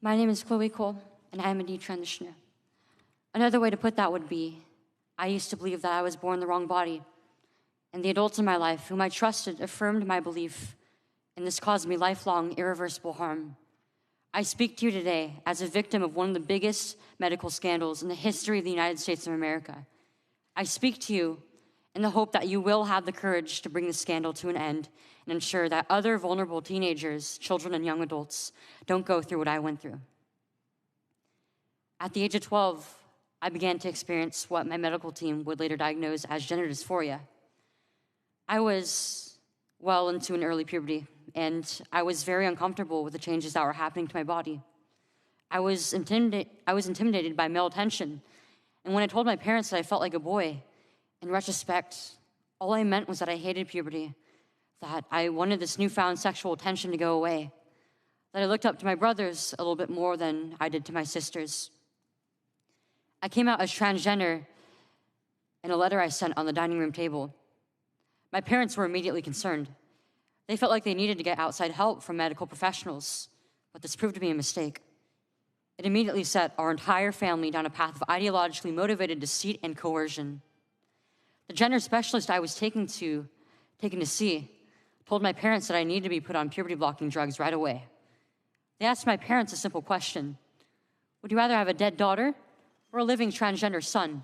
My name is Chole Cole, and I am a detransitioner. Another way to put that would be, I used to believe that I was born in the wrong body, and the adults in my life whom I trusted affirmed my belief, and this caused me lifelong, irreversible harm. I speak to you today as a victim of one of the biggest medical scandals in the history of the United States of America. I speak to you in the hope that you will have the courage to bring the scandal to an end and ensure that other vulnerable teenagers, children, and young adults don't go through what I went through. At the age of 12, I began to experience what my medical team would later diagnose as gender dysphoria. I was well into an early puberty, and I was very uncomfortable with the changes that were happening to my body. I was intimidated by male attention, and when I told my parents that I felt like a boy, in retrospect, all I meant was that I hated puberty, that I wanted this newfound sexual attention to go away, that I looked up to my brothers a little bit more than I did to my sisters. I came out as transgender in a letter I sent on the dining room table. My parents were immediately concerned. They felt like they needed to get outside help from medical professionals, but this proved to be a mistake. It immediately set our entire family down a path of ideologically motivated deceit and coercion. The gender specialist I was taken to see told my parents that I needed to be put on puberty-blocking drugs right away. They asked my parents a simple question: would you rather have a dead daughter or a living transgender son?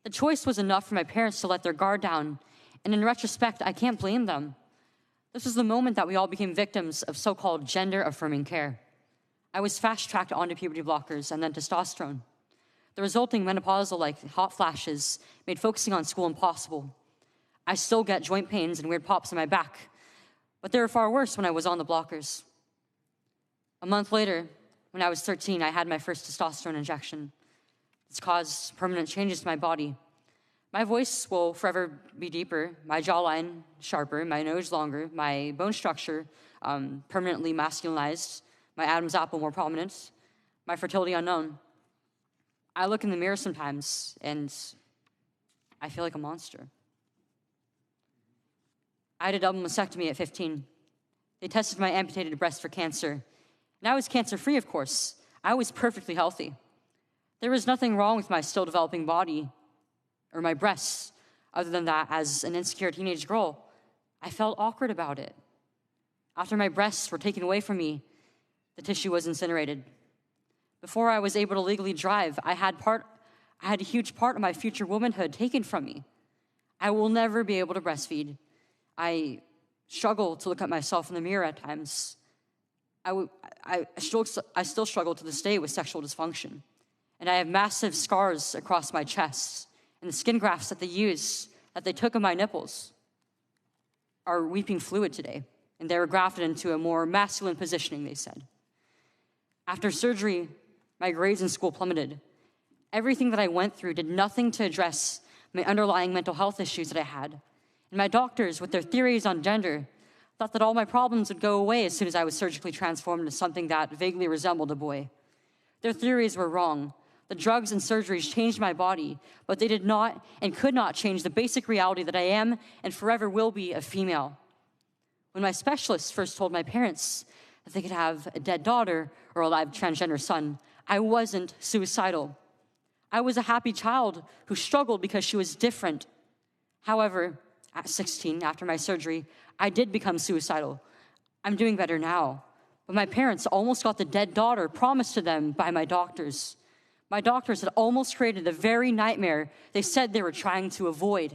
The choice was enough for my parents to let their guard down, and in retrospect, I can't blame them. This was the moment that we all became victims of so-called gender-affirming care. I was fast-tracked onto puberty blockers and then testosterone. The resulting menopausal-like hot flashes made focusing on school impossible. I still get joint pains and weird pops in my back, but they were far worse when I was on the blockers. A month later, when I was 13, I had my first testosterone injection. It's caused permanent changes to my body. My voice will forever be deeper, my jawline sharper, my nose longer, my bone structure permanently masculinized, my Adam's apple more prominent, my fertility unknown. I look in the mirror sometimes and I feel like a monster. I had a double mastectomy at 15. They tested my amputated breast for cancer. And I was cancer-free, of course. I was perfectly healthy. There was nothing wrong with my still developing body or my breasts, other than that, as an insecure teenage girl, I felt awkward about it. After my breasts were taken away from me, the tissue was incinerated. Before I was able to legally drive, I had a huge part of my future womanhood taken from me. I will never be able to breastfeed. I struggle to look at myself in the mirror at times. I still struggle to this day with sexual dysfunction. And I have massive scars across my chest. And the skin grafts that they took of my nipples are weeping fluid today. And they were grafted into a more masculine positioning, they said. After surgery, my grades in school plummeted. Everything that I went through did nothing to address my underlying mental health issues that I had. And my doctors, with their theories on gender, thought that all my problems would go away as soon as I was surgically transformed into something that vaguely resembled a boy. Their theories were wrong. The drugs and surgeries changed my body, but they did not and could not change the basic reality that I am and forever will be a female. When my specialist first told my parents that they could have a dead daughter or a live transgender son, I wasn't suicidal. I was a happy child who struggled because she was different. However, at 16, after my surgery, I did become suicidal. I'm doing better now. But my parents almost got the dead daughter promised to them by my doctors. My doctors had almost created the very nightmare they said they were trying to avoid.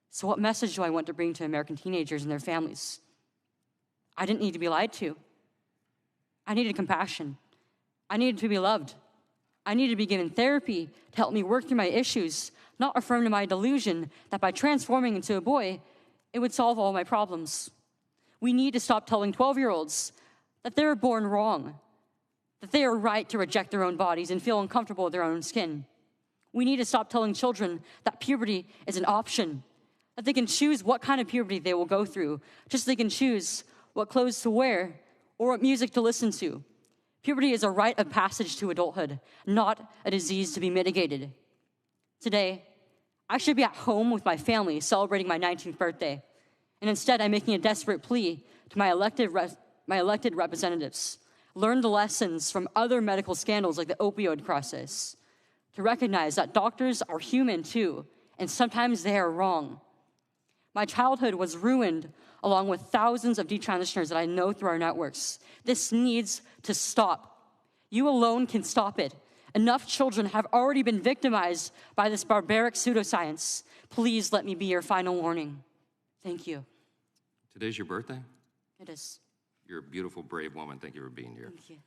So what message do I want to bring to American teenagers and their families? I didn't need to be lied to. I needed compassion. I needed to be loved. I needed to be given therapy to help me work through my issues, not affirm to my delusion that by transforming into a boy, it would solve all my problems. We need to stop telling 12-year-olds that they were born wrong, that they are right to reject their own bodies and feel uncomfortable with their own skin. We need to stop telling children that puberty is an option, that they can choose what kind of puberty they will go through, just so they can choose what clothes to wear or what music to listen to. Puberty is a rite of passage to adulthood, not a disease to be mitigated. Today, I should be at home with my family celebrating my 19th birthday, and instead I'm making a desperate plea to my elected representatives. learn the lessons from other medical scandals like the opioid crisis, to recognize that doctors are human too, and sometimes they are wrong. My childhood was ruined along with thousands of detransitioners that I know through our networks. This needs to stop. You alone can stop it. Enough children have already been victimized by this barbaric pseudoscience. Please let me be your final warning. Thank you. Today's your birthday? It is. You're a beautiful, brave woman. Thank you for being here. Thank you.